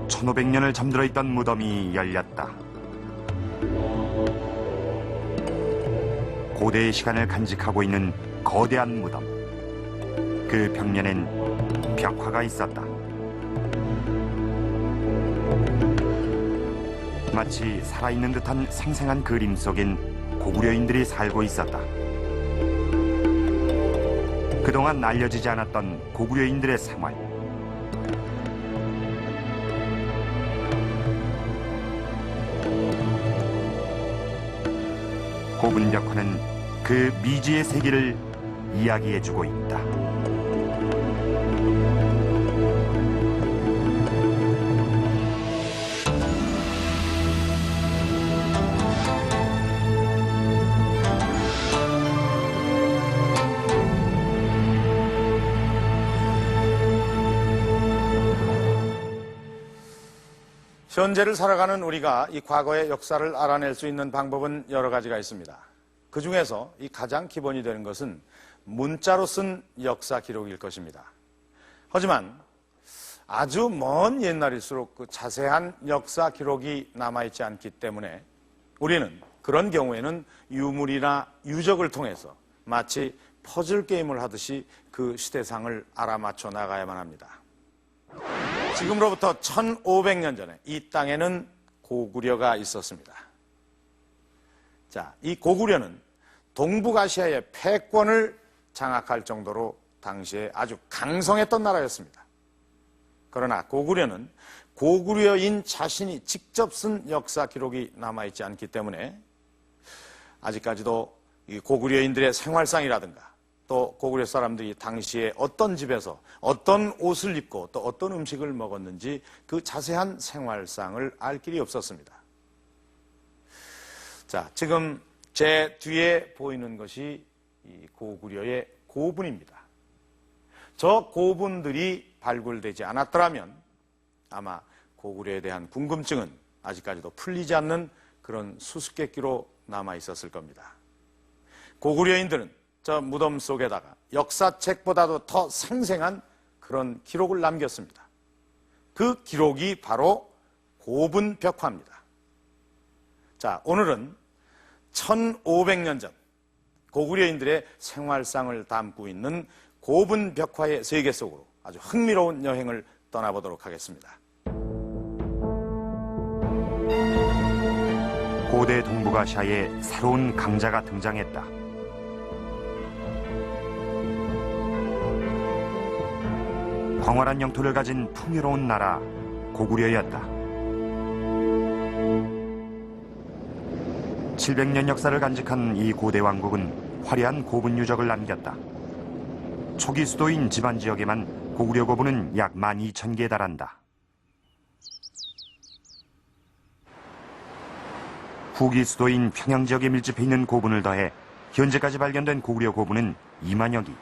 1500년을 잠들어 있던 무덤이 열렸다. 고대의 시간을 간직하고 있는 거대한 무덤. 그 벽면엔 벽화가 있었다. 마치 살아있는 듯한 생생한 그림 속엔 고구려인들이 살고 있었다. 그동안 알려지지 않았던 고구려인들의 생활. 고분 벽화는 그 미지의 세계를 이야기해주고 있다. 현재를 살아가는 우리가 이 과거의 역사를 알아낼 수 있는 방법은 여러 가지가 있습니다. 그 중에서 이 가장 기본이 되는 것은 문자로 쓴 역사 기록일 것입니다. 하지만 아주 먼 옛날일수록 그 자세한 역사 기록이 남아있지 않기 때문에 우리는 그런 경우에는 유물이나 유적을 통해서 마치 퍼즐 게임을 하듯이 그 시대상을 알아맞혀 나가야만 합니다. 지금으로부터 1500년 전에 이 땅에는 고구려가 있었습니다. 자, 이 고구려는 동북아시아의 패권을 장악할 정도로 당시에 아주 강성했던 나라였습니다. 그러나 고구려는 고구려인 자신이 직접 쓴 역사 기록이 남아있지 않기 때문에 아직까지도 이 고구려인들의 생활상이라든가 또 고구려 사람들이 당시에 어떤 집에서 어떤 옷을 입고 또 어떤 음식을 먹었는지 그 자세한 생활상을 알 길이 없었습니다. 자, 지금 제 뒤에 보이는 것이 이 고구려의 고분입니다. 저 고분들이 발굴되지 않았더라면 아마 고구려에 대한 궁금증은 아직까지도 풀리지 않는 그런 수수께끼로 남아 있었을 겁니다. 고구려인들은 저 무덤 속에다가 역사책보다도 더 생생한 그런 기록을 남겼습니다. 그 기록이 바로 고분 벽화입니다. 자, 오늘은 1500년 전 고구려인들의 생활상을 담고 있는 고분 벽화의 세계 속으로 아주 흥미로운 여행을 떠나보도록 하겠습니다. 고대 동북아시아에 새로운 강자가 등장했다. 광활한 영토를 가진 풍요로운 나라 고구려였다. 700년 역사를 간직한 이 고대 왕국은 화려한 고분 유적을 남겼다. 초기 수도인 지반 지역에만 고구려 고분은 약 12,000개에 달한다. 후기 수도인 평양 지역에 밀집해 있는 고분을 더해 현재까지 발견된 고구려 고분은 2만여 기.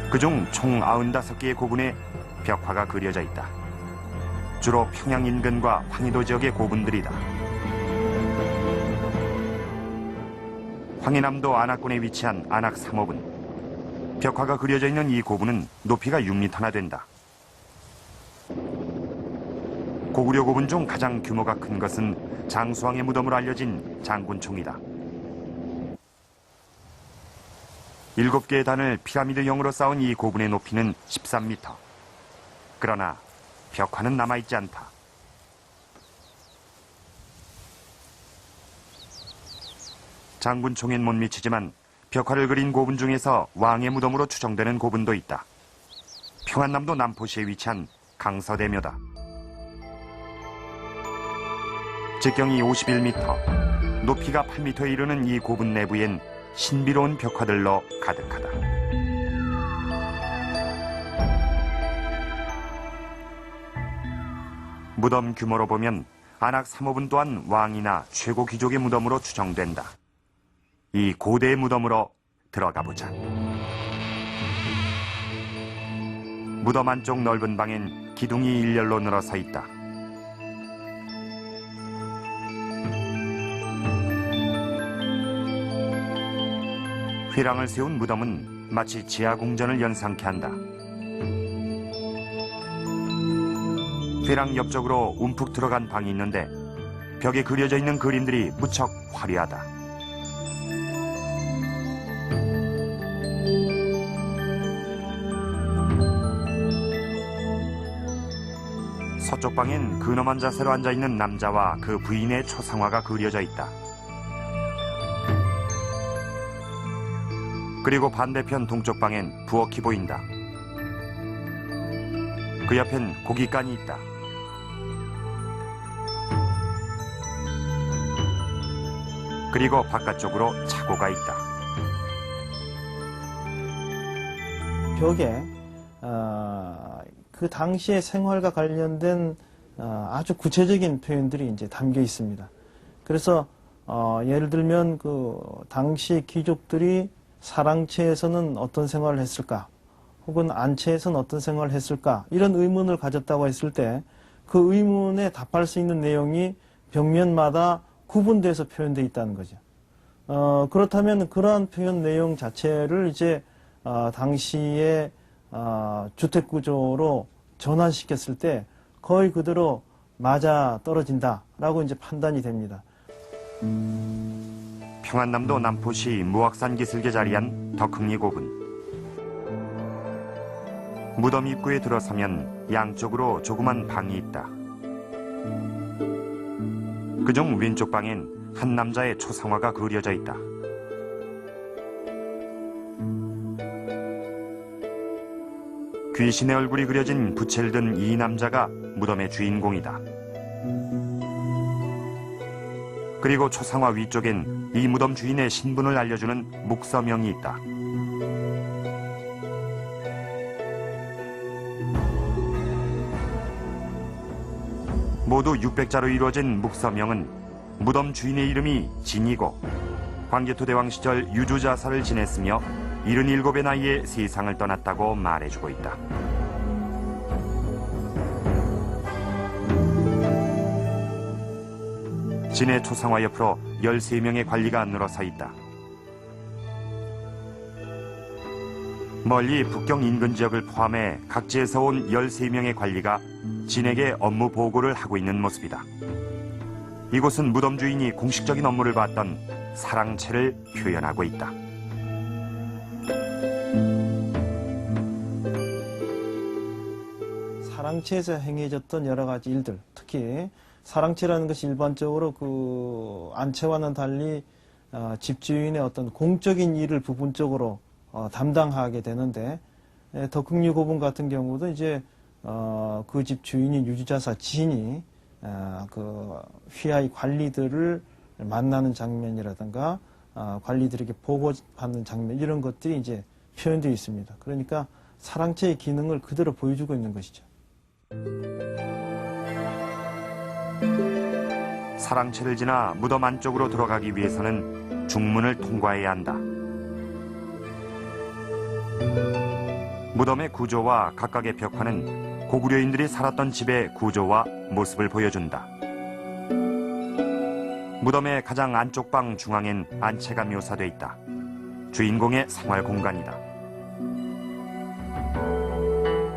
그중 총 95개의 고분에 벽화가 그려져 있다. 주로 평양 인근과 황해도 지역의 고분들이다. 황해남도 안악군에 위치한 안악 3호분. 벽화가 그려져 있는 이 고분은 높이가 6m나 된다. 고구려 고분 중 가장 규모가 큰 것은 장수왕의 무덤으로 알려진 장군총이다. 7개의 단을 피라미드형으로 쌓은 이 고분의 높이는 13m. 그러나 벽화는 남아있지 않다. 장군총엔 못 미치지만 벽화를 그린 고분 중에서 왕의 무덤으로 추정되는 고분도 있다. 평안남도 남포시에 위치한 강서대묘다.直径이 51m, 높이가 8m에 이르는 이 고분 내부엔 신비로운 벽화들로 가득하다. 무덤 규모로 보면 안악 3호분 또한 왕이나 최고 귀족의 무덤으로 추정된다. 이 고대의 무덤으로 들어가 보자. 무덤 안쪽 넓은 방엔 기둥이 일렬로 늘어서 있다. 휘랑을 세운 무덤은 마치 지하 궁전을 연상케 한다. 쇠랑 옆쪽으로 움푹 들어간 방이 있는데 벽에 그려져 있는 그림들이 무척 화려하다. 서쪽 방엔 근엄한 자세로 앉아있는 남자와 그 부인의 초상화가 그려져 있다. 그리고 반대편 동쪽 방엔 부엌이 보인다. 그 옆엔 고깃간이 있다. 그리고 바깥쪽으로 차고가 있다. 벽에 그 당시의 생활과 관련된 아주 구체적인 표현들이 이제 담겨 있습니다. 그래서 예를 들면 그 당시 귀족들이 사랑채에서는 어떤 생활을 했을까, 혹은 안채에서는 어떤 생활을 했을까, 이런 의문을 가졌다고 했을 때 그 의문에 답할 수 있는 내용이 벽면마다 구분돼서 표현되어 있다는 거죠. 그렇다면 그러한 표현 내용 자체를 이제 당시의 주택 구조로 전환시켰을 때 거의 그대로 맞아 떨어진다라고 이제 판단이 됩니다. 평안남도 남포시 무악산 기슭에 자리한 덕흥리 고분. 무덤 입구에 들어서면 양쪽으로 조그만 방이 있다. 그중 왼쪽 방엔 한 남자의 초상화가 그려져 있다. 귀신의 얼굴이 그려진 부채를 든 이 남자가 무덤의 주인공이다. 그리고 초상화 위쪽엔 이 무덤 주인의 신분을 알려주는 묵서명이 있다. 모두 600자로 이루어진 묵서명은 무덤 주인의 이름이 진이고 광개토대왕 시절 유주자사를 지냈으며 77의 나이에 세상을 떠났다고 말해주고 있다. 진의 초상화 옆으로 13명의 관리가 늘어서 있다. 멀리 북경 인근 지역을 포함해 각지에서 온 13명의 관리가 진에게 업무 보고를 하고 있는 모습이다. 이곳은 무덤 주인이 공식적인 업무를 봤던 사랑채를 표현하고 있다. 사랑채에서 행해졌던 여러 가지 일들, 특히 사랑채라는 것이 일반적으로 그 안채와는 달리 집주인의 어떤 공적인 일을 부분적으로 담당하게 되는데, 덕흥리 고분 같은 경우도 이제 그 집 주인인 유주자사 진이 그 휘하의 관리들을 만나는 장면이라든가 관리들에게 보고받는 장면, 이런 것들이 이제 표현되어 있습니다. 그러니까 사랑채의 기능을 그대로 보여주고 있는 것이죠. 사랑채를 지나 무덤 안쪽으로 들어가기 위해서는 중문을 통과해야 한다. 무덤의 구조와 각각의 벽화는 고구려인들이 살았던 집의 구조와 모습을 보여준다. 무덤의 가장 안쪽 방 중앙엔 안채가 묘사돼 있다. 주인공의 생활 공간이다.